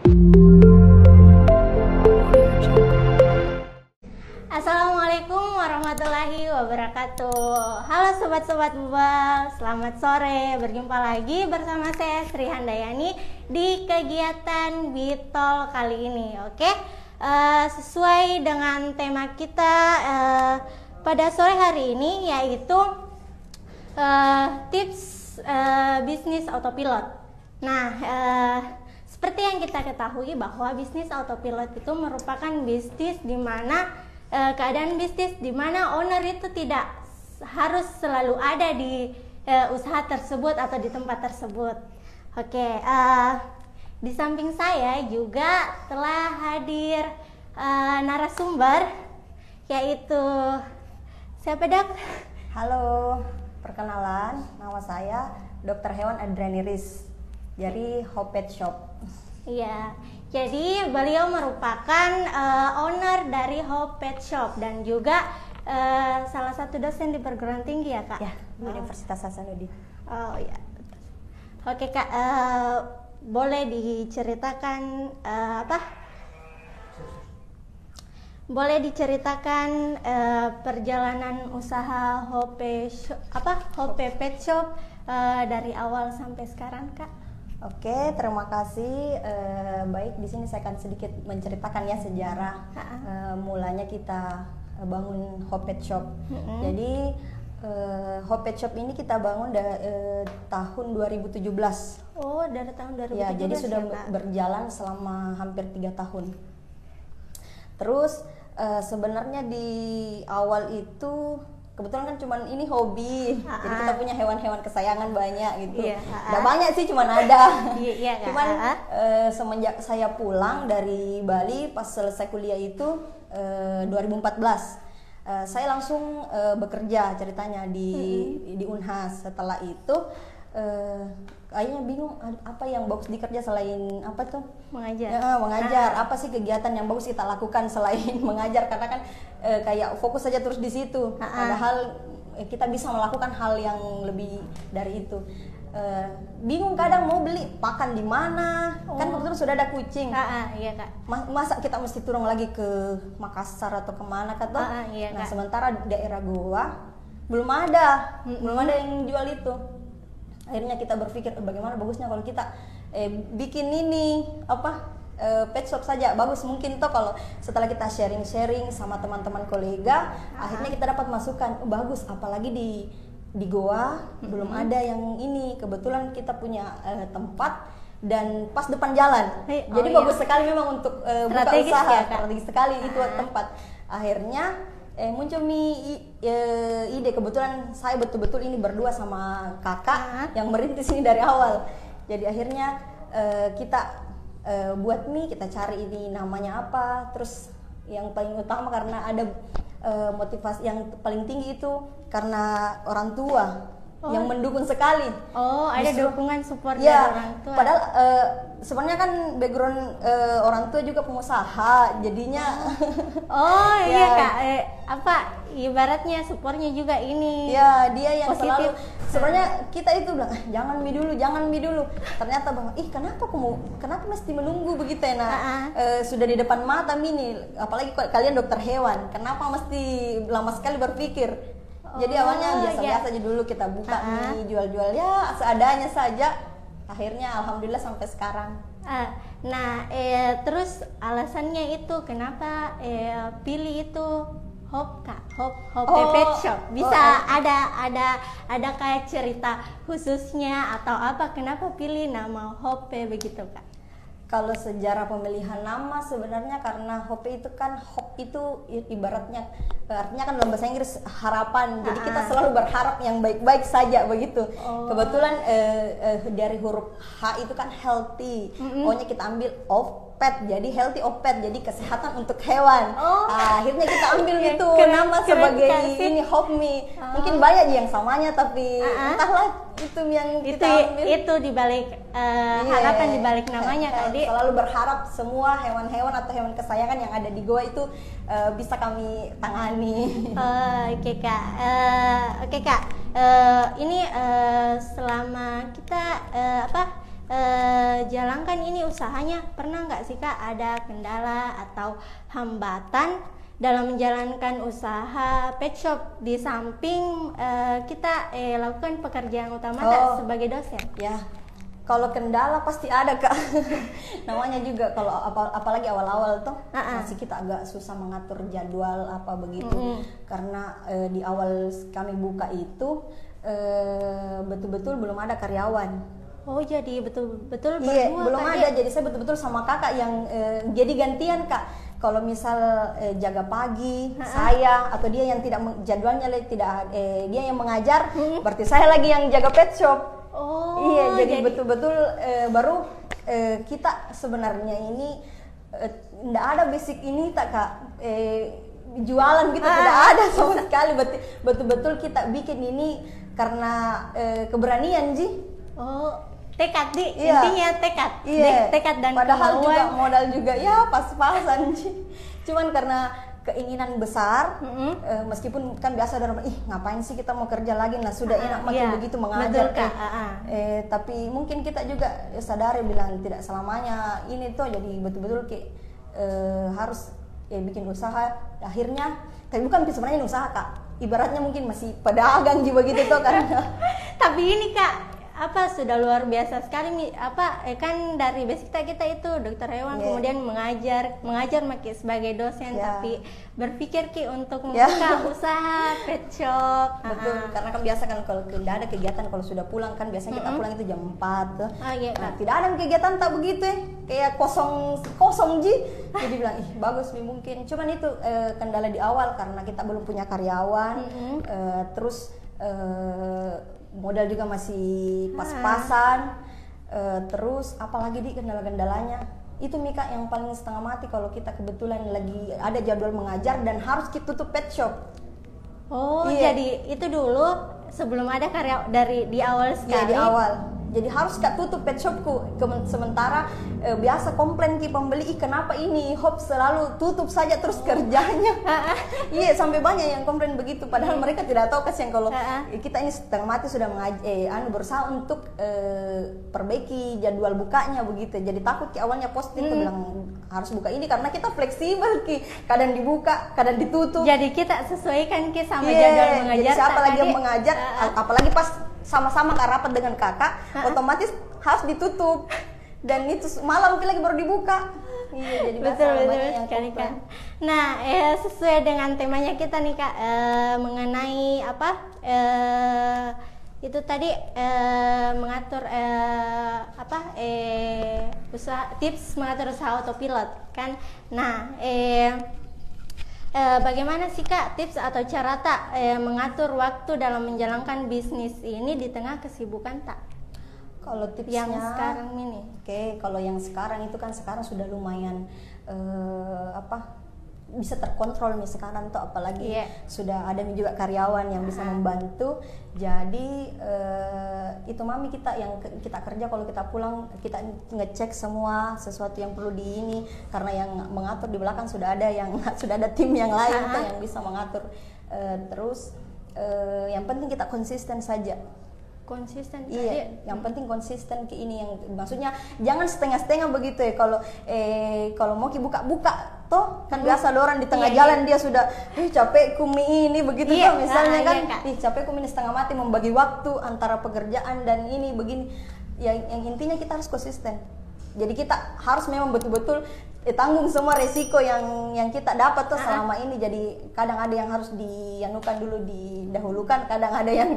Assalamualaikum warahmatullahi wabarakatuh. Halo sobat-sobat Bubal, selamat sore. Berjumpa lagi bersama saya Sri Handayani di kegiatan Bitol kali ini. Oke, sesuai dengan tema kita pada sore hari ini, yaitu tips bisnis autopilot. Nah, seperti yang kita ketahui bahwa bisnis autopilot itu merupakan bisnis di mana keadaan bisnis di mana owner itu tidak harus selalu ada di usaha tersebut atau di tempat tersebut. Oke, di samping saya juga telah hadir narasumber, yaitu siapa, Dok? Halo, perkenalan, nama saya Dr. Hewan Adriani Riz dari Hope Pet Shop. Iya, jadi beliau merupakan owner dari Hope Pet Shop dan juga salah satu dosen di perguruan tinggi ya, Kak? Ya, Universitas Hasanuddin. Oh ya. Oke, Kak, boleh diceritakan Boleh diceritakan perjalanan usaha Hope Pet Shop dari awal sampai sekarang, Kak? Oke, terima kasih. Baik, di sini saya akan sedikit menceritakan ya sejarah mulanya kita bangun Hope Pet Shop. Jadi Hope Pet Shop ini kita bangun tahun 2017. Oh, dari tahun 2017. Ya, jadi sudah berjalan selama hampir 3 tahun. Terus sebenarnya di awal itu kebetulan kan cuman ini hobi, jadi kita punya hewan-hewan kesayangan banyak gitu. Nggak banyak sih, cuman ada. Cuman semenjak saya pulang dari Bali pas selesai kuliah itu 2014, saya langsung bekerja ceritanya di Unhas. Setelah itu kayaknya bingung apa yang bagus dikerja selain apa tuh mengajar. Mengajar. Apa sih kegiatan yang bagus kita lakukan selain mengajar, karena kan kayak fokus saja terus di situ. Padahal kita bisa melakukan hal yang lebih dari itu. Bingung kadang mau beli pakan di mana. Kan kebetulan sudah ada kucing. Iya, Kak. Masa kita mesti turun lagi ke Makassar atau kemana kata? Iya, Nah, Kak. sementara daerah Goa belum ada yang jual itu. Akhirnya kita berpikir bagaimana bagusnya kalau kita bikin ini pet shop saja. Bagus mungkin toh kalau setelah kita sharing-sharing sama teman-teman kolega, akhirnya kita dapat masukan, bagus, apalagi di Goa belum ada yang ini. Kebetulan kita punya tempat dan pas depan jalan. Jadi bagus sekali memang untuk buka usaha. Ya, strategis sekali itu tempat. Akhirnya muncul ide. Kebetulan saya betul-betul ini berdua sama kakak yang merintis ini dari awal. Jadi akhirnya kita buat mie, kita cari ini namanya apa. Terus yang paling utama karena ada motivasi yang paling tinggi itu karena orang tua yang mendukung sekali. Ada dukungan support dari Ya, orang tua. padahal sebenarnya kan background orang tua juga pengusaha, jadinya Iya, Kak. Ibaratnya supportnya juga ini. ya dia yang positif. selalu. Sebenarnya kita itu bilang jangan mie dulu. Ternyata bang, kenapa mesti menunggu begitu ya? Sudah di depan mata mie nih, apalagi kalian dokter hewan, kenapa mesti lama sekali berpikir? Jadi awalnya biasa-biasa aja dulu kita buka mie, jual-jual ya seadanya saja. Akhirnya alhamdulillah sampai sekarang. Terus alasannya itu kenapa pilih itu Hope Pet Shop? Bisa ada kayak cerita khususnya atau apa? Kenapa pilih nama Hope begitu, Kak? Kalau sejarah pemilihan nama sebenarnya karena hope itu kan ibaratnya artinya kan dalam bahasa Inggris harapan. Jadi kita selalu berharap yang baik-baik saja begitu. Kebetulan dari huruf H itu kan healthy. Pokoknya kita ambil of pet, jadi healthy of pet, jadi kesehatan untuk hewan. Akhirnya kita ambil itu nama sebagai ini Hope Me. Mungkin banyak yang samanya tapi entahlah itu yang kita ambil. Itu dibalik harapan dibalik namanya tadi. Selalu berharap semua hewan-hewan atau hewan kesayangan yang ada di Goa itu bisa kami tangani. Oke, Kak. Ini selama kita jalankan ini usahanya, pernah nggak sih Kak ada kendala atau hambatan dalam menjalankan usaha pet shop di samping kita lakukan pekerjaan utama Kak sebagai dosen? Ya, kalau kendala pasti ada Kak. Namanya juga kalau apalagi awal-awal tuh masih kita agak susah mengatur jadwal apa begitu. Karena di awal kami buka itu betul-betul belum ada karyawan. Oh, jadi betul-betul berdua? Iya, belum ada. Jadi saya betul-betul sama kakak yang jadi gantian Kak. Kalau misal jaga pagi saya atau dia yang tidak jadwalnya tidak dia yang mengajar, berarti saya lagi yang jaga pet shop. Oh, iya, jadi betul-betul baru kita sebenarnya ini tidak ada basic ini tak Kak, jualan gitu tidak ada sama sekali. Betul-betul kita bikin ini karena keberanian Ji. Oh, tekad intinya tekad. Tekad dan padahal kemauan. juga modal juga ya pas-pasan Ji. Cuman karena keinginan besar, meskipun kan biasa orang ngapain sih kita mau kerja lagi, nah sudah enak makin begitu mengajar betul, tapi mungkin kita juga sadari bilang tidak selamanya ini tuh, jadi betul-betul harus bikin usaha akhirnya, tapi bukan sebenarnya usaha Kak, ibaratnya mungkin masih pedagang juga gitu tuh karena tapi ini Kak sudah luar biasa sekali kan dari basic kita itu dokter hewan, kemudian mengajar Maki sebagai dosen, tapi berpikir Ki untuk membuka usaha pet shop. Betul, karena kan biasa kan kalau tidak ada kegiatan, kalau sudah pulang kan biasanya kita pulang itu jam 4 tuh. Nah, tidak ada kegiatan tak begitu kayak kosong Ji. Jadi bilang bagus nih mungkin. Cuman itu kendala di awal karena kita belum punya karyawan. Terus modal juga masih pas-pasan, terus apalagi di kendala-kendalanya itu Mika yang paling setengah mati kalau kita kebetulan lagi ada jadwal mengajar dan harus kita tutup pet shop. Jadi itu dulu sebelum ada karya dari di awal sekali. Di awal. Jadi harus Kak tutup pet shopku. Sementara biasa komplain Ki pembeli, kenapa ini Hop selalu tutup saja terus kerjanya. Iya, sampai banyak yang komplain begitu. Padahal mereka tidak tahu kasihan kalau kita ini setengah mati sudah berusaha untuk perbaiki jadwal bukanya begitu. Jadi takut Ki awalnya posting bilang harus buka ini karena kita fleksibel Ki. Kadang dibuka, kadang ditutup. Jadi kita sesuaikan Ki sama jadwal mengajar. Jadi siapa lagi yang mengajar, apalagi pas sama-sama rapat dengan kakak, otomatis harus ditutup dan itu malam lagi baru dibuka. Iya, jadi betul sekali Kak. Nah, sesuai dengan temanya kita nih Kak, mengenai itu tadi mengatur usaha, tips mengatur usaha autopilot kan. Nah, bagaimana sih Kak tips atau cara mengatur waktu dalam menjalankan bisnis ini di tengah kesibukan tak? Kalau tipsnya yang sekarang ini, kalau yang sekarang itu kan sekarang sudah lumayan bisa terkontrol nih sekarang tuh, apalagi sudah ada juga karyawan yang bisa membantu. Jadi itu Mami kita yang kita kerja, kalau kita pulang kita ngecek semua sesuatu yang perlu di ini, karena yang mengatur di belakang sudah ada tim yang lain tuh yang bisa mengatur. Terus yang penting kita konsisten saja. Konsisten. Iya, yang penting konsisten ke ini, yang maksudnya jangan setengah-setengah begitu ya. Kalau mau buka toh kan biasa ada orang di tengah jalan dia sudah capek kumi ini begitu tuh misalnya kan capek kumi ini setengah mati membagi waktu antara pekerjaan dan ini begini. Yang intinya kita harus konsisten. Jadi kita harus memang betul-betul tanggung semua resiko yang kita dapat tuh selama ini. Jadi kadang ada yang harus dianukan dulu, didahulukan, kadang ada yang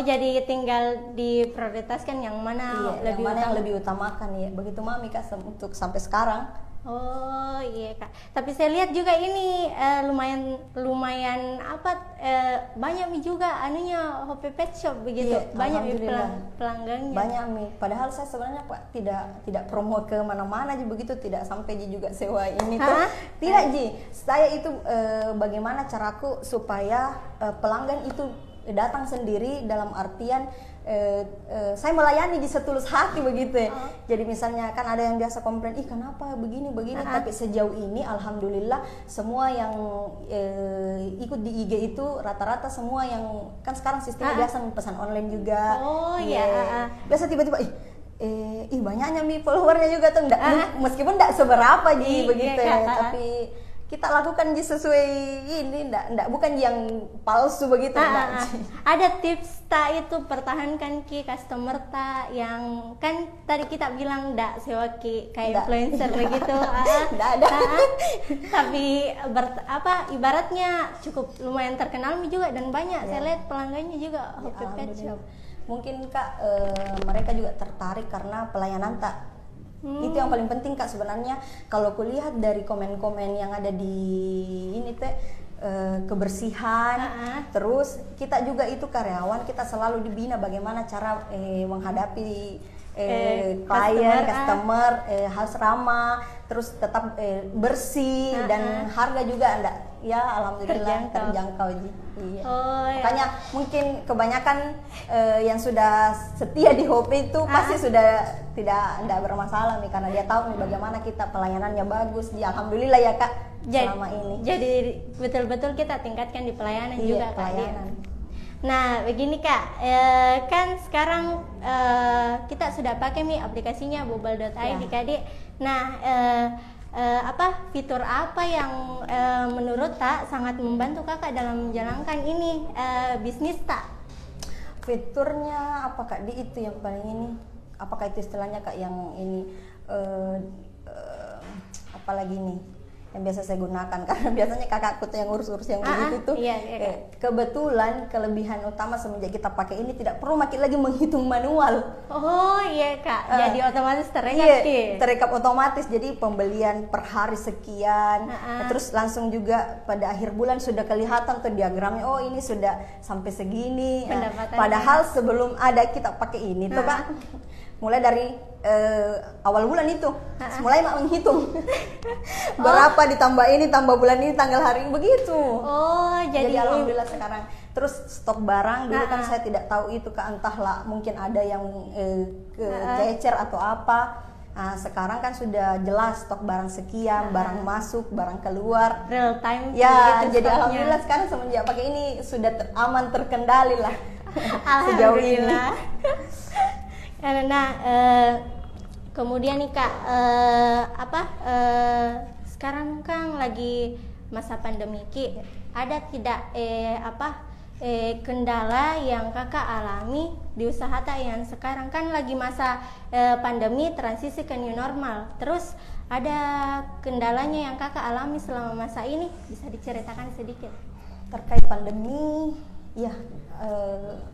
jadi tinggal diprioritaskan yang mana yang lebih utamakan ya. Begitu Mami Kak untuk sampai sekarang. Oh iya Kak, tapi saya lihat juga ini lumayan banyak juga Hope Pet Shop begitu, banyak pelanggannya. Banyak padahal saya sebenarnya tidak promo ke mana-mana begitu, tidak sampai juga sewa ini tuh. Tidak saya itu bagaimana caraku supaya pelanggan itu datang sendiri, dalam artian saya melayani di setulus hati begitu ya. Jadi misalnya kan ada yang biasa komplain, kenapa begini tapi sejauh ini alhamdulillah semua yang ikut di IG itu rata-rata semua yang kan sekarang sistemnya biasa pesan online juga. Biasa tiba-tiba ih banyaknya followernya juga tuh, meskipun enggak seberapa Ji begitu iya, ya, tapi kita lakukan Ji sesuai ini, enggak bukan yang palsu begitu. Ada tips tak itu pertahankan Ki customer tak yang kan tadi kita bilang enggak sewa Ki kayak influencer begitu. Enggak ada. Tapi ibaratnya cukup lumayan terkenal juga dan banyak saya lihat pelanggannya juga Hopi Pet Shop. Mungkin Kak mereka juga tertarik karena pelayanan tak. Itu yang paling penting Kak sebenarnya. Kalau kulihat dari komen-komen yang ada di ini teh kebersihan, terus kita juga itu karyawan, kita selalu dibina bagaimana cara menghadapi klien, customer, harus ramah, terus tetap bersih dan harga juga enggak, ya alhamdulillah terjangkau Ji. Iya. Makanya mungkin kebanyakan yang sudah setia di Hopi itu pasti sudah tidak bermasalah nih, karena dia tahu nih bagaimana kita pelayanannya bagus. Ya alhamdulillah ya Kak selama ini. Jadi betul-betul kita tingkatkan di pelayanan juga pelayanan. Nah begini Kak, kan sekarang kita sudah pakai nih aplikasinya bobal.id Kak Dik. Nah fitur apa yang menurut tak sangat membantu kakak dalam menjalankan ini bisnis tak? Fiturnya apa Kak Di, itu yang paling ini, apakah itu istilahnya Kak yang ini apalagi nih yang biasa saya gunakan, karena biasanya kakakku tuh yang urus-urus yang begitu tuh. Iya. Kebetulan kelebihan utama semenjak kita pakai ini tidak perlu lagi menghitung manual. Oh iya Kak, jadi otomatis terekap. Terekap otomatis, jadi pembelian per hari sekian, terus langsung juga pada akhir bulan sudah kelihatan tuh diagramnya, oh ini sudah sampai segini. Padahal sebelum ada kita pakai ini tuh Kak, mulai dari awal bulan itu mulai menghitung berapa ditambah ini, tambah bulan ini, tanggal hari ini begitu. Jadi alhamdulillah sekarang. Terus stok barang dulu kan saya tidak tahu itu Kak, entahlah mungkin ada yang kececer atau apa. Nah, sekarang kan sudah jelas stok barang sekian, barang masuk, barang keluar, real time. Ya, jadi alhamdulillah sekarang semenjak pakai ini sudah aman, terkendali lah. Alhamdulillah. Nah, kemudian nih Kak, sekarang kan lagi masa pandemi Ki, ada tidak kendala yang kakak alami di usaha tak yang sekarang kan lagi masa pandemi transisi ke new normal, terus ada kendalanya yang kakak alami selama masa ini, bisa diceritakan sedikit terkait pandemi? Ya,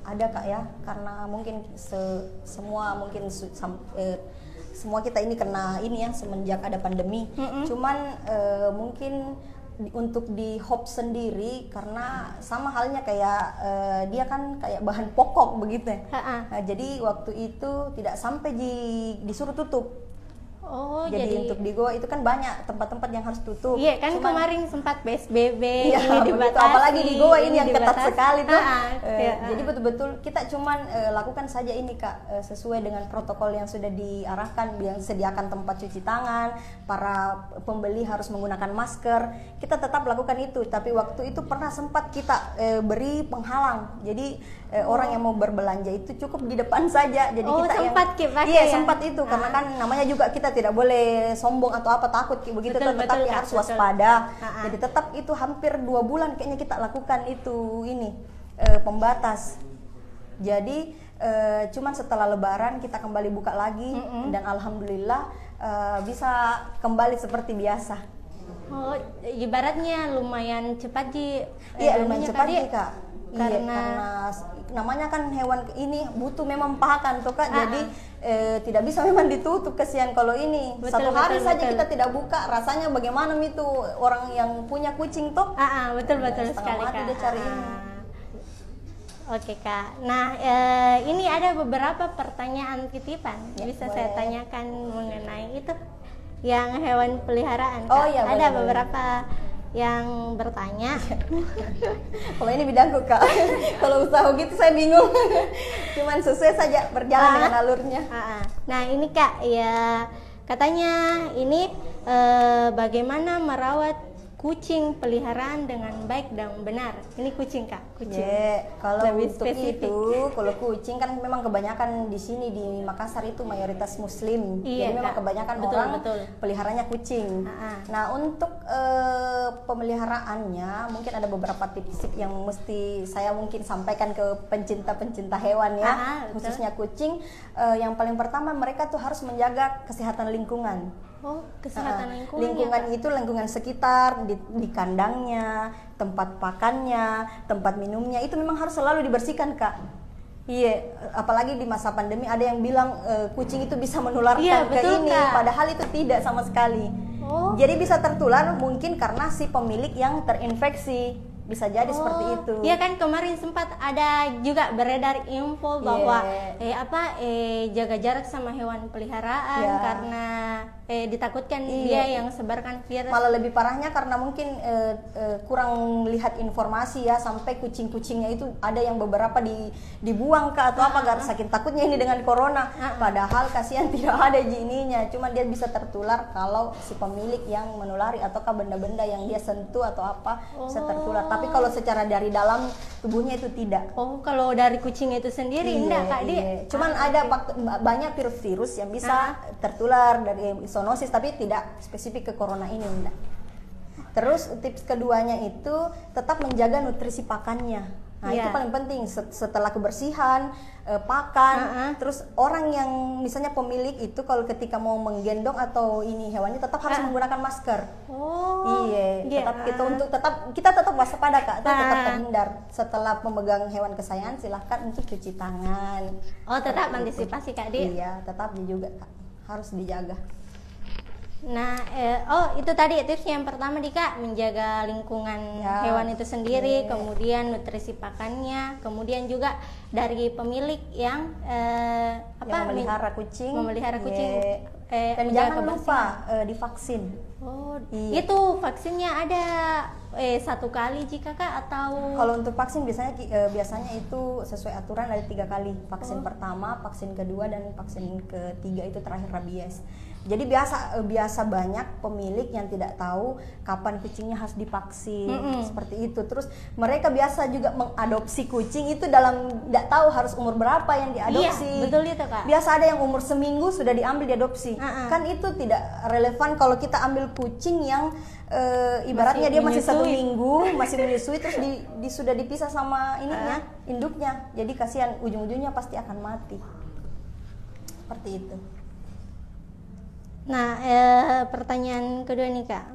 ada Kak ya, karena mungkin semua kita ini kena ini ya semenjak ada pandemi. Cuman mungkin untuk di Hop sendiri, karena sama halnya kayak dia kan kayak bahan pokok begitu ya. Nah, jadi waktu itu tidak sampai disuruh tutup. Jadi untuk di Goa itu kan banyak tempat-tempat yang harus tutup. Iya kan, kemarin sempat PSBB, ini dibatasi. Apalagi di Goa ini yang ketat sekali tuh. Jadi betul-betul kita cuman lakukan saja ini Kak, sesuai dengan protokol yang sudah diarahkan, yang sediakan tempat cuci tangan, para pembeli harus menggunakan masker. Kita tetap lakukan itu, tapi waktu itu pernah sempat kita beri penghalang. Jadi orang yang mau berbelanja itu cukup di depan saja. Jadi kita sempat itu karena kan namanya juga kita tidak boleh sombong atau apa, takut begitu, tetap ya harus waspada. Jadi tetap itu hampir 2 bulan kayaknya kita lakukan itu pembatas. Jadi cuman setelah Lebaran kita kembali buka lagi dan alhamdulillah bisa kembali seperti biasa. Ibaratnya lumayan cepat lumayan cepat Kak. Karena namanya kan hewan ini butuh memang pakan tuh Kak. Jadi tidak bisa memang ditutup, kesian kalau ini satu hari saja kita tidak buka, rasanya bagaimana itu orang yang punya kucing tuh. Betul sekali Kak. Dia cari ini. Oke Kak. Nah ini ada beberapa pertanyaan titipan bisa saya tanyakan mengenai itu yang hewan peliharaan Kak. Ada beberapa yang bertanya. Kalau ini bidangku Kak. Kalau usaha gitu saya bingung. Cuman sesuai saja berjalan dengan alurnya. Nah ini Kak, ya katanya ini bagaimana merawat kucing peliharaan dengan baik dan benar. Ini kucing Kak, kucing. Kalau Lebih untuk spesifik. itu, kalau kucing kan memang kebanyakan di sini di Makassar itu mayoritas Muslim. Iya, Jadi memang Kak. kebanyakan Betul, orang betul. peliharanya kucing. Nah, untuk pemeliharaannya mungkin ada beberapa tips yang mesti saya mungkin sampaikan ke pencinta-pencinta hewan ya, Betul. khususnya kucing. Yang paling pertama mereka tuh harus menjaga kesehatan lingkungan. Oh, kesehatan lingkungan. Lingkungan itu lingkungan sekitar, di kandangnya, tempat pakannya, tempat minumnya itu memang harus selalu dibersihkan, Kak. Iya, apalagi di masa pandemi ada yang bilang kucing itu bisa menularkan Iya, ke betul, ini, Kak. padahal itu tidak sama sekali. Oh. Jadi bisa tertular mungkin karena si pemilik yang terinfeksi. Bisa jadi seperti itu. Iya kan kemarin sempat ada juga beredar info bahwa jaga jarak sama hewan peliharaan karena ditakutkan dia yang sebarkan virus. Malah lebih parahnya karena mungkin kurang lihat informasi ya, sampai kucing-kucingnya itu ada yang beberapa dibuang ke atau apa karena saking takutnya ini dengan corona. Padahal kasihan tidak ada jininya, cuma dia bisa tertular kalau si pemilik yang menulari ataukah benda-benda yang dia sentuh atau apa bisa tertular. Tapi kalau secara dari dalam tubuhnya itu tidak. Oh, kalau dari kucing itu sendiri enggak Kak, dia. Cuman ada banyak virus-virus yang bisa tertular dari zoonosis, tapi tidak spesifik ke corona ini, enggak. Terus tips keduanya itu tetap menjaga nutrisi pakannya. Nah, itu paling penting setelah kebersihan, pakan. Terus orang yang misalnya pemilik itu kalau ketika mau menggendong atau ini hewannya tetap harus menggunakan masker. Oh. Tetap kita tetap waspada, Kak. Tetap terhindar. Setelah memegang hewan kesayangan silahkan untuk cuci tangan. Oh, tetap antisipasi Kak Di. Iya, tetap juga, Kak. Harus dijaga. Nah, itu tadi tips yang pertama Kak, menjaga lingkungan hewan itu sendiri, kemudian nutrisi pakannya, kemudian juga dari pemilik yang memelihara kucing, dan jangan lupa divaksin. Oh, itu vaksinnya ada satu kali jika Kak atau? Kalau untuk vaksin biasanya itu sesuai aturan ada 3 kali. Vaksin pertama, vaksin kedua, dan vaksin ketiga itu terakhir rabies. Jadi biasa banyak pemilik yang tidak tahu kapan kucingnya harus divaksin, seperti itu. Terus mereka biasa juga mengadopsi kucing itu tidak tahu harus umur berapa yang diadopsi. Iya, betul itu Kak. Biasa ada yang umur seminggu sudah diambil diadopsi. Kan itu tidak relevan kalau kita ambil kucing yang ibaratnya dia masih 1 minggu masih menyusui, terus sudah dipisah sama ininya, induknya. Jadi kasihan, ujung-ujungnya pasti akan mati. Seperti itu. Nah, pertanyaan kedua nih Kak.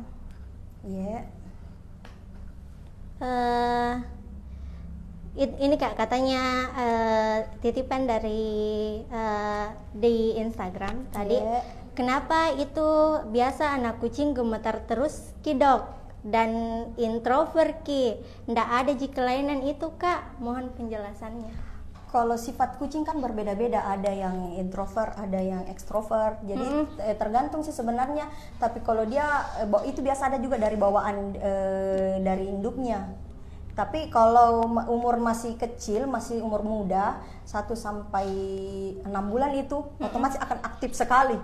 Ini Kak, katanya titipan dari di Instagram tadi. Kenapa itu biasa anak kucing gemetar terus Ki Dok, dan introvert Ki? Nggak ada kelainan itu Kak, mohon penjelasannya. Kalau sifat kucing kan berbeda-beda, ada yang introvert, ada yang ekstrovert. Jadi tergantung sih sebenarnya. Tapi kalau dia itu biasa ada juga dari bawaan dari induknya. Tapi kalau umur masih kecil, masih umur muda, 1 sampai 6 bulan itu otomatis akan aktif sekali.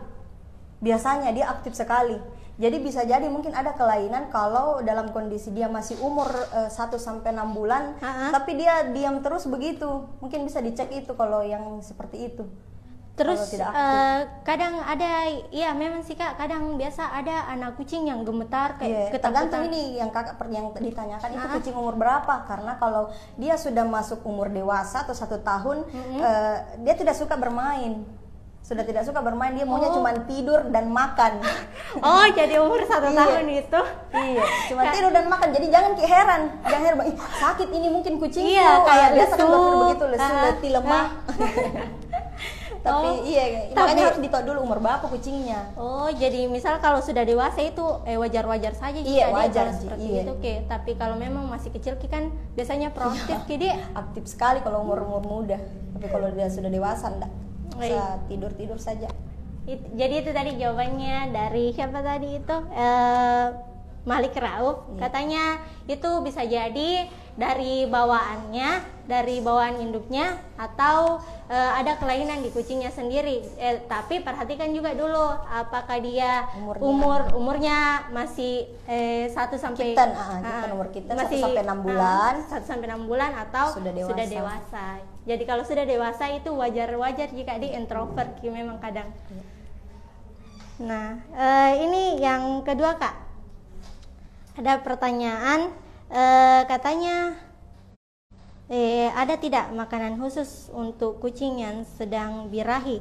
Biasanya dia aktif sekali. Jadi bisa jadi mungkin ada kelainan kalau dalam kondisi dia masih umur 1 sampai 6 bulan, tapi dia diam terus begitu. Mungkin bisa dicek itu kalau yang seperti itu. Terus kadang ada, ya memang sih Kak, kadang biasa ada anak kucing yang gemetar kayak ketakutan. Tergantung ini yang Kakak yang ditanyakan itu kucing umur berapa. Karena kalau dia sudah masuk umur dewasa atau 1 tahun, dia tidak suka bermain. Sudah tidak suka bermain, dia maunya cuma tidur dan makan. Oh, jadi umur 1 tahun itu? Iya, cuma tidur dan makan. Jadi jangan heran, sakit ini mungkin kucingnya. Iya, kayak biasa kan begitu, lesu, letih, lemah. Tapi makanya harus ditahu dulu umur berapa kucingnya. Oh, jadi misal kalau sudah dewasa itu wajar-wajar saja jika wajar dia seperti itu tapi kalau memang masih kecil kan biasanya proaktif dia. Aktif sekali kalau umur muda. Tapi kalau dia sudah dewasa enggak. Bisa tidur saja. Jadi itu tadi jawabannya dari siapa tadi itu? Malik Rauf, katanya itu bisa jadi dari bawaan induknya atau ada kelainan di kucingnya sendiri. Tapi perhatikan juga dulu apakah dia umurnya masih 1 sampai umur kita 1 sampai 6 bulan. 1 sampai 6 bulan atau sudah dewasa. Jadi kalau sudah dewasa itu wajar jika dia introvert memang kadang. Nah, ini yang kedua Kak. Ada pertanyaan, katanya ada tidak makanan khusus untuk kucing yang sedang birahi?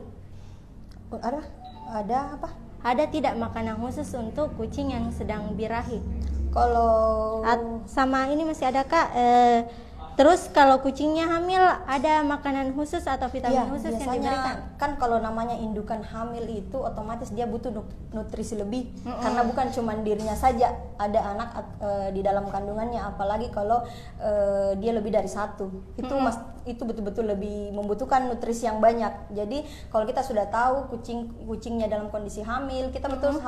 Ada apa? Ada tidak makanan khusus untuk kucing yang sedang birahi? Kalau sama ini masih ada Kak. Terus kalau kucingnya hamil ada makanan khusus atau vitamin khusus yang diberikan? Kan kalau namanya indukan hamil itu otomatis dia butuh nutrisi lebih, karena bukan cuma dirinya saja, ada anak di dalam kandungannya, apalagi kalau dia lebih dari 1. Itu betul-betul lebih membutuhkan nutrisi yang banyak. Jadi kalau kita sudah tahu kucingnya dalam kondisi hamil, kita betul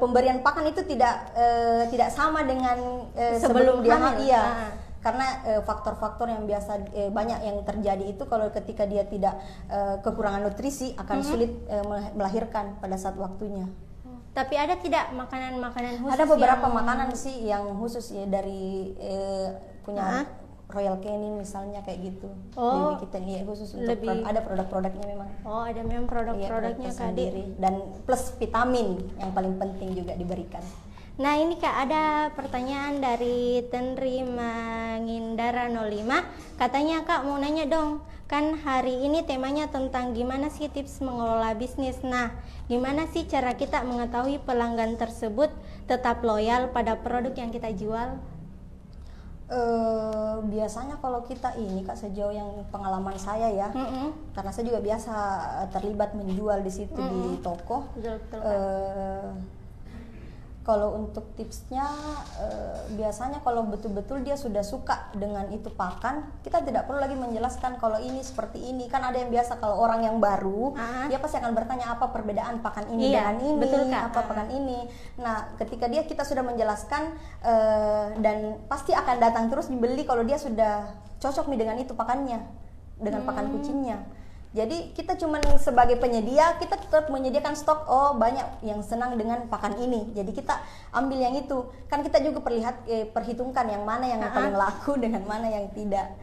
pemberian pakan itu tidak sama dengan sebelum dia hamil. Karena faktor-faktor yang biasa banyak yang terjadi itu kalau ketika dia tidak kekurangan nutrisi akan sulit melahirkan pada saat waktunya. Tapi ada tidak makanan-makanan khusus? Ada beberapa makanan sih yang khusus ya dari punya Royal Canin misalnya kayak gitu. Baby Kitten khusus untuk ada produk-produknya memang. Ada memang produk-produknya sendiri dan plus vitamin yang paling penting juga diberikan. Nah ini Kak, ada pertanyaan dari Tenri Mangindara 05. Katanya Kak mau nanya dong, kan hari ini temanya tentang gimana sih tips mengelola bisnis. Nah gimana sih cara kita mengetahui pelanggan tersebut tetap loyal pada produk yang kita jual? Biasanya kalau kita ini Kak, sejauh yang pengalaman saya ya, karena saya juga biasa terlibat menjual di situ di toko. Kalau untuk tipsnya, biasanya kalau betul-betul dia sudah suka dengan itu pakan, kita tidak perlu lagi menjelaskan kalau ini seperti ini. Kan ada yang biasa kalau orang yang baru, dia pasti akan bertanya apa perbedaan pakan ini dengan ini, betul, apa pakan ini. Nah, ketika kita sudah menjelaskan dan pasti akan datang terus dibeli kalau dia sudah cocok nih dengan itu pakannya, dengan pakan kucingnya. Jadi kita cuma sebagai penyedia, kita tetap menyediakan stok. Banyak yang senang dengan pakan ini, jadi kita ambil yang itu. Kan kita juga perhitungkan yang mana yang paling laku dengan mana yang tidak,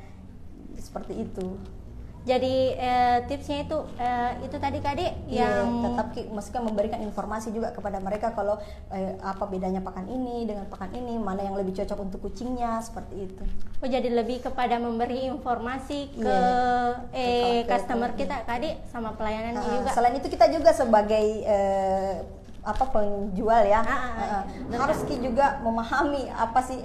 seperti itu. Jadi tipsnya itu tadi Kak yang tetap maksudnya memberikan informasi juga kepada mereka kalau apa bedanya pakan ini dengan pakan ini, mana yang lebih cocok untuk kucingnya, seperti itu. Jadi lebih kepada memberi informasi ke customer kita Kak sama pelayanannya juga. Selain itu kita juga sebagai penjual ya, harus juga memahami apa sih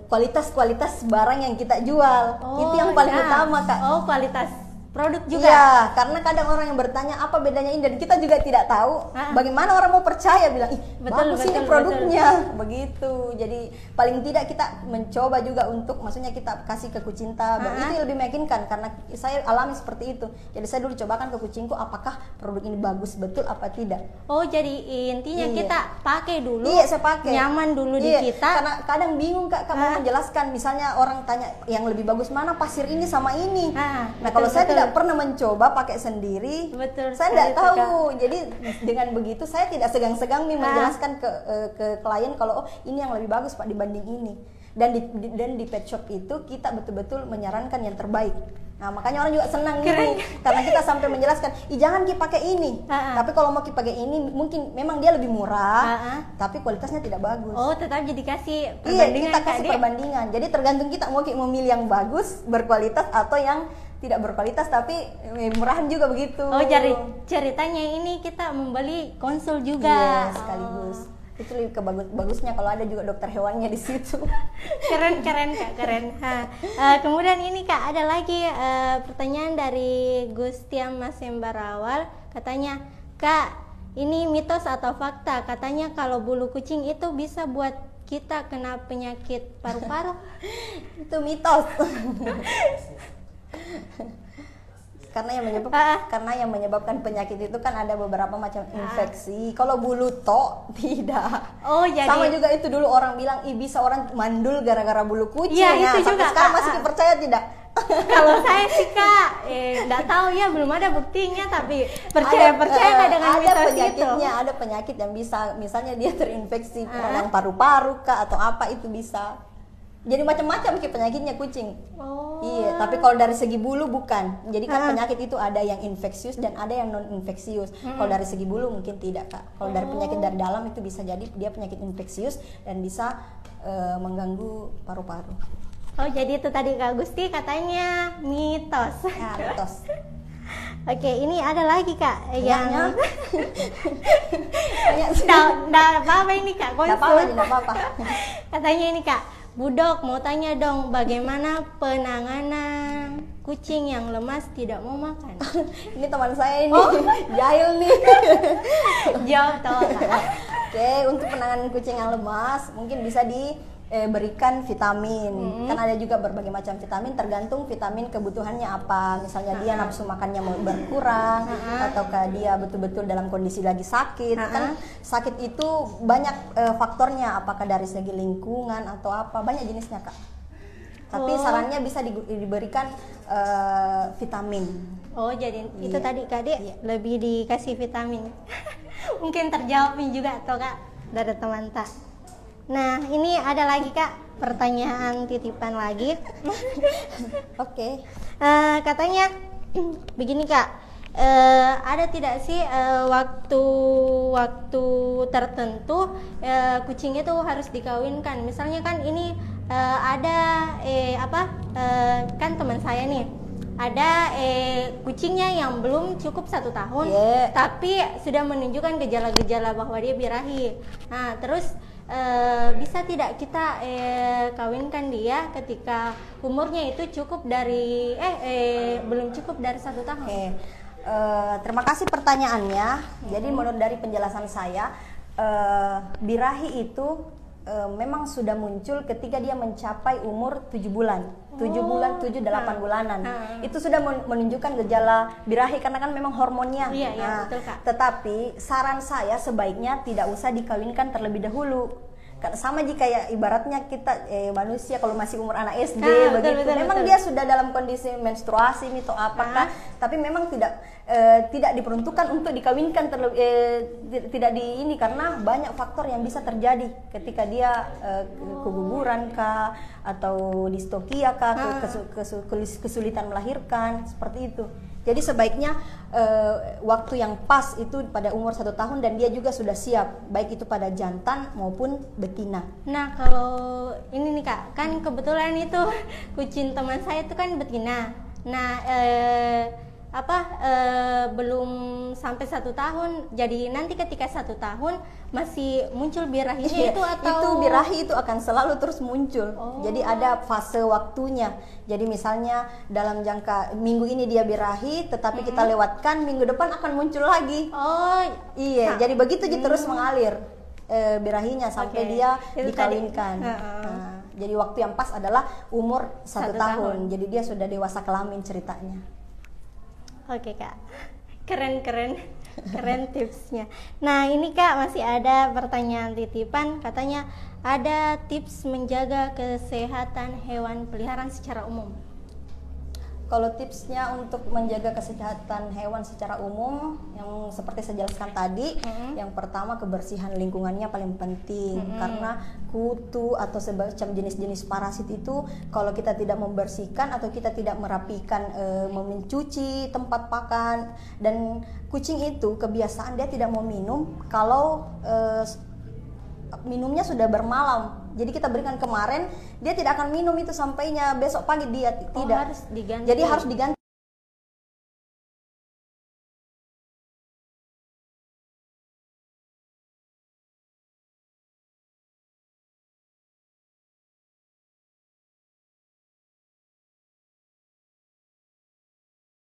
kualitas barang yang kita jual. Itu yang paling utama Kak. Kualitas produk juga. Iya, karena kadang orang yang bertanya apa bedanya ini, dan kita juga tidak tahu. Bagaimana orang mau percaya bilang, bagus ini produknya, begitu. Jadi paling tidak kita mencoba juga untuk, maksudnya kita kasih ke kucinta. Itu lebih meyakinkan karena saya alami seperti itu. Jadi saya dulu cobakan ke kucingku apakah produk ini bagus betul apa tidak. Jadi intinya kita pakai dulu. Iya, saya pakai. Nyaman dulu di kita. Karena kadang bingung Kak mau menjelaskan. Misalnya orang tanya yang lebih bagus mana, pasir ini sama ini. Nah, kalau saya tidak pernah mencoba pakai sendiri, saya tidak tahu. Jadi dengan begitu saya tidak segang-segang nih menjelaskan ke klien kalau ini yang lebih bagus Pak dibanding ini. Dan di pet shop itu kita betul-betul menyarankan yang terbaik. Nah, makanya orang juga senang nih karena kita sampai menjelaskan, jangan pakai ini. Tapi kalau mau pakai ini mungkin memang dia lebih murah, tapi kualitasnya tidak bagus. Tetap jadi kasih perbandingan. Kita kasih perbandingan. Jadi tergantung kita mau memilih yang bagus, berkualitas atau yang tidak berkualitas tapi murahan juga begitu. Jadi ceritanya ini kita membeli konsul juga. Sekaligus. Itu lebih bagusnya kalau ada juga dokter hewannya di situ. Keren Kak, keren. Kemudian ini Kak ada lagi pertanyaan dari Gustiam Masembarawal. Katanya, Kak, ini mitos atau fakta? Katanya kalau bulu kucing itu bisa buat kita kena penyakit paru-paru. Itu mitos. karena yang menyebabkan penyakit itu kan ada beberapa macam infeksi. Kalau bulu tok tidak. Oh, jadi sama juga itu dulu orang bilang bisa orang mandul gara-gara bulu kucing. Iya, itu juga, sekarang masih percaya tidak? Kalau saya sih Kak, nggak tahu ya, belum ada buktinya, tapi percaya nggak dengan ada mitos penyakitnya, itu? ada penyakit yang bisa, misalnya dia terinfeksi radang paru-paru kah atau apa, itu bisa. Jadi macam-macam penyakitnya kucing. Oh. Iya, tapi kalau dari segi bulu bukan. Jadi kan penyakit itu ada yang infeksius dan ada yang non infeksius. Kalau dari segi bulu mungkin tidak, Kak. Kalau dari penyakit dari dalam itu bisa jadi dia penyakit infeksius dan bisa mengganggu paru-paru. Oh, jadi itu tadi Kak Gusti katanya mitos. Ya, mitos. Oke, ini ada lagi Kak yang nggak apa-apa ini Kak, nggak apa-apa. Katanya ini Kak, Budok mau tanya dong, bagaimana penanganan kucing yang lemas tidak mau makan? Ini teman saya ini, jahil nih. Jauh tau Kak. Oke, untuk penanganan kucing yang lemas mungkin bisa diberikan vitamin. Kan ada juga berbagai macam vitamin, tergantung vitamin kebutuhannya apa. Misalnya dia nafsu makannya mau berkurang, ataukah dia betul-betul dalam kondisi lagi sakit. Kan sakit itu banyak faktornya, apakah dari segi lingkungan atau apa, banyak jenisnya Kak. Tapi sarannya bisa diberikan vitamin. Oh, jadi itu tadi Kak Dek lebih dikasih vitamin. Mungkin terjawab juga atau Kak dari teman tak. Nah, ini ada lagi Kak pertanyaan titipan lagi. Oke. Katanya begini Kak, ada tidak sih waktu tertentu kucing itu harus dikawinkan? Misalnya kan ini ada kan teman saya nih, ada kucingnya yang belum cukup 1 tahun, tapi sudah menunjukkan gejala-gejala bahwa dia birahi. Nah, terus bisa tidak kita kawinkan dia ketika umurnya itu cukup dari belum cukup dari 1 tahun? Terima kasih pertanyaannya. Jadi menurut dari penjelasan saya, birahi itu memang sudah muncul ketika dia mencapai umur 7 bulan. 7-8 bulanan. Itu sudah menunjukkan gejala birahi karena kan memang hormonnya. Iya, betul Kak. Tetapi saran saya sebaiknya tidak usah dikawinkan terlebih dahulu. Sama jika ya ibaratnya kita manusia kalau masih umur anak SD begitu, memang dia sudah dalam kondisi menstruasi atau apakah, tapi memang tidak diperuntukkan untuk dikawinkan tidak di ini, karena banyak faktor yang bisa terjadi ketika dia keguguran kah atau distokia kah, kesulitan melahirkan seperti itu. Jadi sebaiknya waktu yang pas itu pada umur 1 tahun dan dia juga sudah siap, baik itu pada jantan maupun betina. Nah, kalau ini nih Kak, kan kebetulan itu kucing teman saya itu kan betina. Nah, belum sampai 1 tahun, jadi nanti ketika 1 tahun masih muncul birahinya itu atau? Itu birahi itu akan selalu terus muncul. Jadi ada fase waktunya. Jadi misalnya dalam jangka minggu ini dia birahi, tetapi kita lewatkan, minggu depan akan muncul lagi. Iya, jadi begitu terus mengalir birahinya sampai dia dikawinkan. Jadi waktu yang pas adalah umur 1 tahun. Jadi dia sudah dewasa kelamin ceritanya. Oke Kak, keren tipsnya. Nah, ini Kak masih ada pertanyaan titipan, katanya ada tips menjaga kesehatan hewan peliharaan secara umum. Kalau tipsnya untuk menjaga kesehatan hewan secara umum, yang seperti saya jelaskan tadi, yang pertama kebersihan lingkungannya paling penting, karena kutu atau semacam jenis-jenis parasit itu kalau kita tidak membersihkan atau kita tidak merapikan, mencuci tempat pakan, dan kucing itu kebiasaan dia tidak mau minum kalau minumnya sudah bermalam. Jadi kita berikan kemarin, dia tidak akan minum itu sampainya besok pagi, dia tidak. Harus diganti. Jadi harus diganti.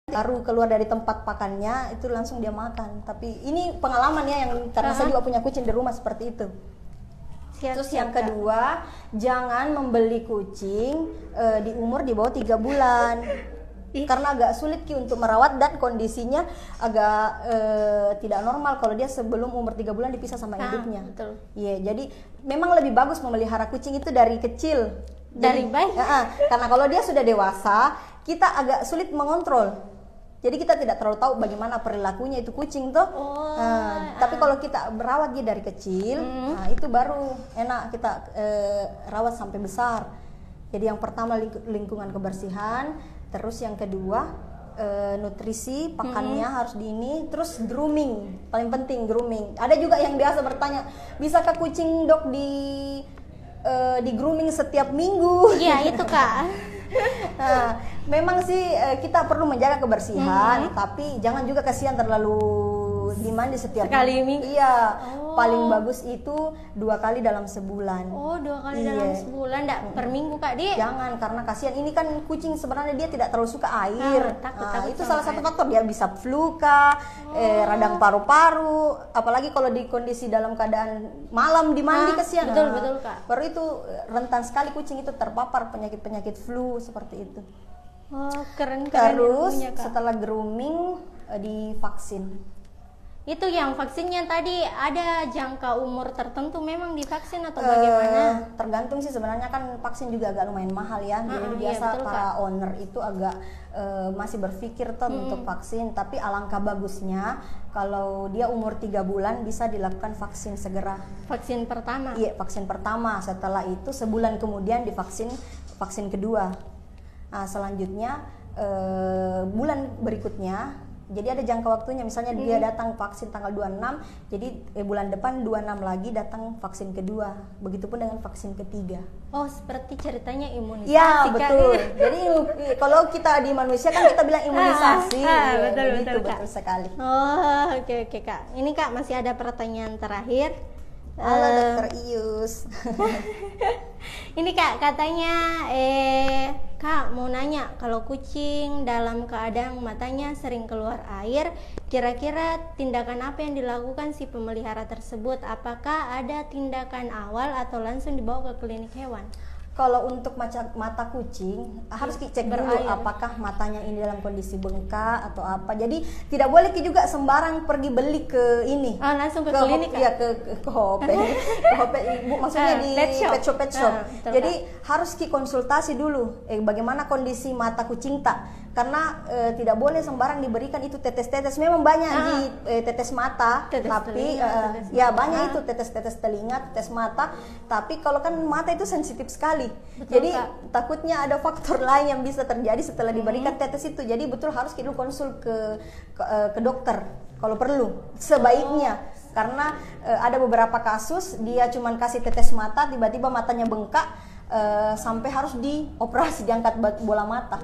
Baru keluar dari tempat pakannya itu langsung dia makan. Tapi ini pengalaman ya, yang karena saya juga punya kucing di rumah seperti itu. Terus yang kedua, jangan membeli kucing di umur di bawah 3 bulan. karena agak sulit Ki untuk merawat dan kondisinya agak tidak normal kalau dia sebelum umur 3 bulan dipisah sama induknya. Betul. Iya, jadi memang lebih bagus memelihara kucing itu dari kecil. Dari bayi. Karena kalau dia sudah dewasa, kita agak sulit mengontrol. Jadi kita tidak terlalu tahu bagaimana perilakunya itu kucing tuh. Tapi kalau kita merawat dia dari kecil, nah itu baru enak kita rawat sampai besar. Jadi yang pertama lingkungan kebersihan, terus yang kedua nutrisi, pakannya harus di ini, terus grooming, paling penting grooming. Ada juga yang biasa bertanya, bisakah kucing dok di grooming setiap minggu? Iya itu Kak. Nah, memang sih kita perlu menjaga kebersihan, tapi jangan juga kasihan terlalu dimandi setiap sekali minggu. Iya, paling bagus itu 2 kali dalam sebulan. 2 kali dalam sebulan, enggak per minggu Kak Di? Jangan, karena kasihan ini kan kucing sebenarnya dia tidak terlalu suka air. Takut itu salah satu faktor dia bisa flu kah, radang paru-paru, apalagi kalau di kondisi dalam keadaan malam dimandi kasihan. Betul Kak. Baru itu rentan sekali kucing itu terpapar penyakit flu seperti itu. Keren. Terus setelah grooming divaksin. Itu yang vaksinnya tadi ada jangka umur tertentu memang divaksin atau bagaimana? Tergantung sih sebenarnya, kan vaksin juga agak lumayan mahal ya. Jadi biasa para owner itu agak masih berpikir untuk vaksin, tapi alangkah bagusnya kalau dia umur 3 bulan bisa dilakukan vaksin segera. Vaksin pertama? Iya, vaksin pertama. Setelah itu sebulan kemudian divaksin vaksin kedua. Nah, selanjutnya bulan berikutnya, jadi ada jangka waktunya, misalnya dia datang vaksin tanggal 26, jadi bulan depan 26 lagi datang vaksin kedua. Begitupun dengan vaksin ketiga. Seperti ceritanya imunisasi. Iya, betul. Jadi kalau kita di manusia kan kita bilang imunisasi. Betul sekali. Oke Kak. Ini Kak masih ada pertanyaan terakhir. Halo Dokter Ius. Ini Kak katanya Kak mau nanya, kalau kucing dalam keadaan matanya sering keluar air, kira-kira tindakan apa yang dilakukan si pemelihara tersebut? Apakah ada tindakan awal atau langsung dibawa ke klinik hewan? Kalau untuk mata kucing harus dicek dulu apakah matanya ini dalam kondisi bengkak atau apa. Jadi tidak boleh juga sembarang pergi beli ke ini. Langsung ke klinik. Iya, ke hope. Ke hope Ibu maksudnya di pet shop. Jadi harus konsultasi dulu bagaimana kondisi mata kucing tak. Karena tidak boleh sembarang diberikan itu tetes-tetes. Memang banyak di tetes mata, tapi banyak itu tetes-tetes telinga, tetes mata. Tapi kalau kan mata itu sensitif sekali. Jadi takutnya ada faktor lain yang bisa terjadi setelah diberikan tetes itu. Jadi betul harus kita konsul ke dokter kalau perlu sebaiknya. Karena ada beberapa kasus dia cuman kasih tetes mata, tiba-tiba matanya bengkak, sampai harus dioperasi, diangkat bola mata.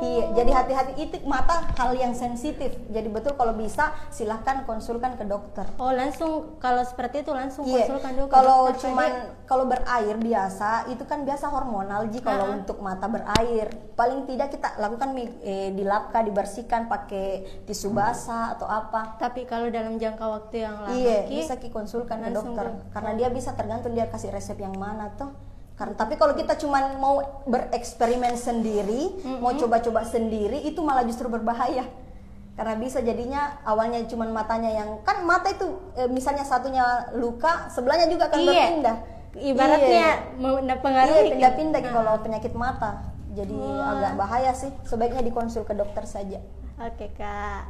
Iya, jadi hati-hati, itu mata hal yang sensitif. Jadi betul kalau bisa silahkan konsulkan ke dokter. Langsung kalau seperti itu langsung konsulkan dulu. Kalau berair biasa itu kan biasa hormonal. Kalau untuk mata berair paling tidak kita lakukan dilapka, dibersihkan pakai tisu basah atau apa. Tapi kalau dalam jangka waktu yang lama bisa konsulkan ke dokter. Karena dia bisa tergantung dia kasih resep yang mana tuh. Tapi kalau kita cuma mau bereksperimen sendiri, mau coba-coba sendiri, itu malah justru berbahaya. Karena bisa jadinya awalnya cuma matanya yang, kan mata itu misalnya satunya luka, sebelahnya juga akan berpindah. Ibaratnya mempengaruhi. Pindah-pindah kalau penyakit mata. Jadi agak bahaya sih. Sebaiknya dikonsul ke dokter saja. Oke Kak.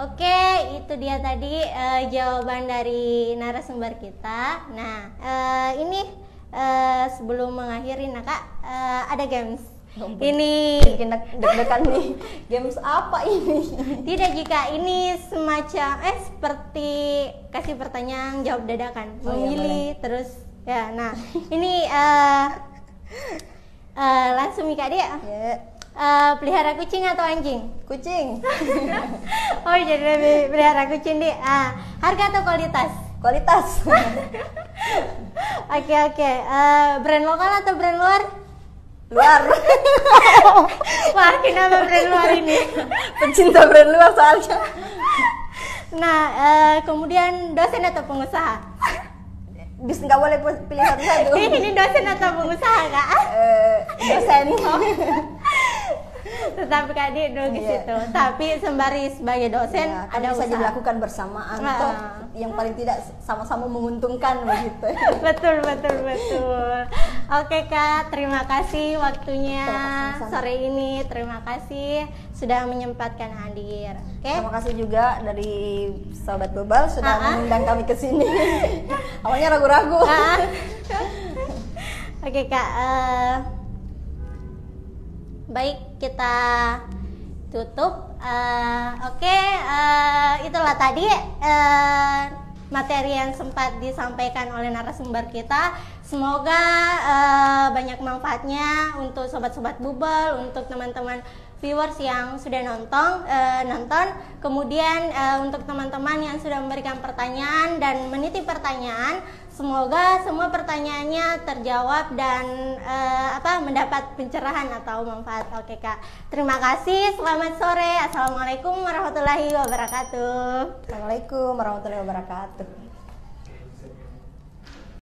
Oke, itu dia tadi jawaban dari narasumber kita. Nah, ini sebelum mengakhiri Kak, ada games. Ini deg-degan nih. Games apa ini? Tidak jika ini semacam seperti kasih pertanyaan jawab dadakan, memilih terus ya. Nah, ini langsung Kak dia. Pelihara kucing atau anjing? Kucing. Jadi lebih pelihara kucing deh. Harga atau kualitas? Kualitas. Oke. Brand lokal atau brand luar? Luar. Wah, kenapa brand luar ini? Pencinta brand luar soalnya. Nah, kemudian dosen atau pengusaha? Bisa nggak boleh pilih satu-satu. Ini dosen atau pengusaha Kak? Dosen. Tetap Kak Adi duduk di Iya. situ. Tapi sembari sebagai dosen Ya, kan ada bisa usaha. dilakukan bersamaan Ah. toh yang paling tidak sama-sama menguntungkan begitu. Betul. Oke Kak, terima kasih waktunya Sama-sama. sore ini. Terima kasih sudah menyempatkan hadir. Oke. Terima kasih juga dari Sobat Bebal sudah mengundang kami ke sini. Awalnya ragu-ragu. Ah. Oke Kak, baik kita tutup. Oke, itulah tadi materi yang sempat disampaikan oleh narasumber kita. Semoga banyak manfaatnya untuk sobat-sobat Bubble, untuk teman-teman viewers yang sudah nonton. Kemudian untuk teman-teman yang sudah memberikan pertanyaan dan menitip pertanyaan, semoga semua pertanyaannya terjawab dan mendapat pencerahan atau manfaat. Oke Kak, terima kasih. Selamat sore. Assalamualaikum warahmatullahi wabarakatuh. Assalamualaikum warahmatullahi wabarakatuh.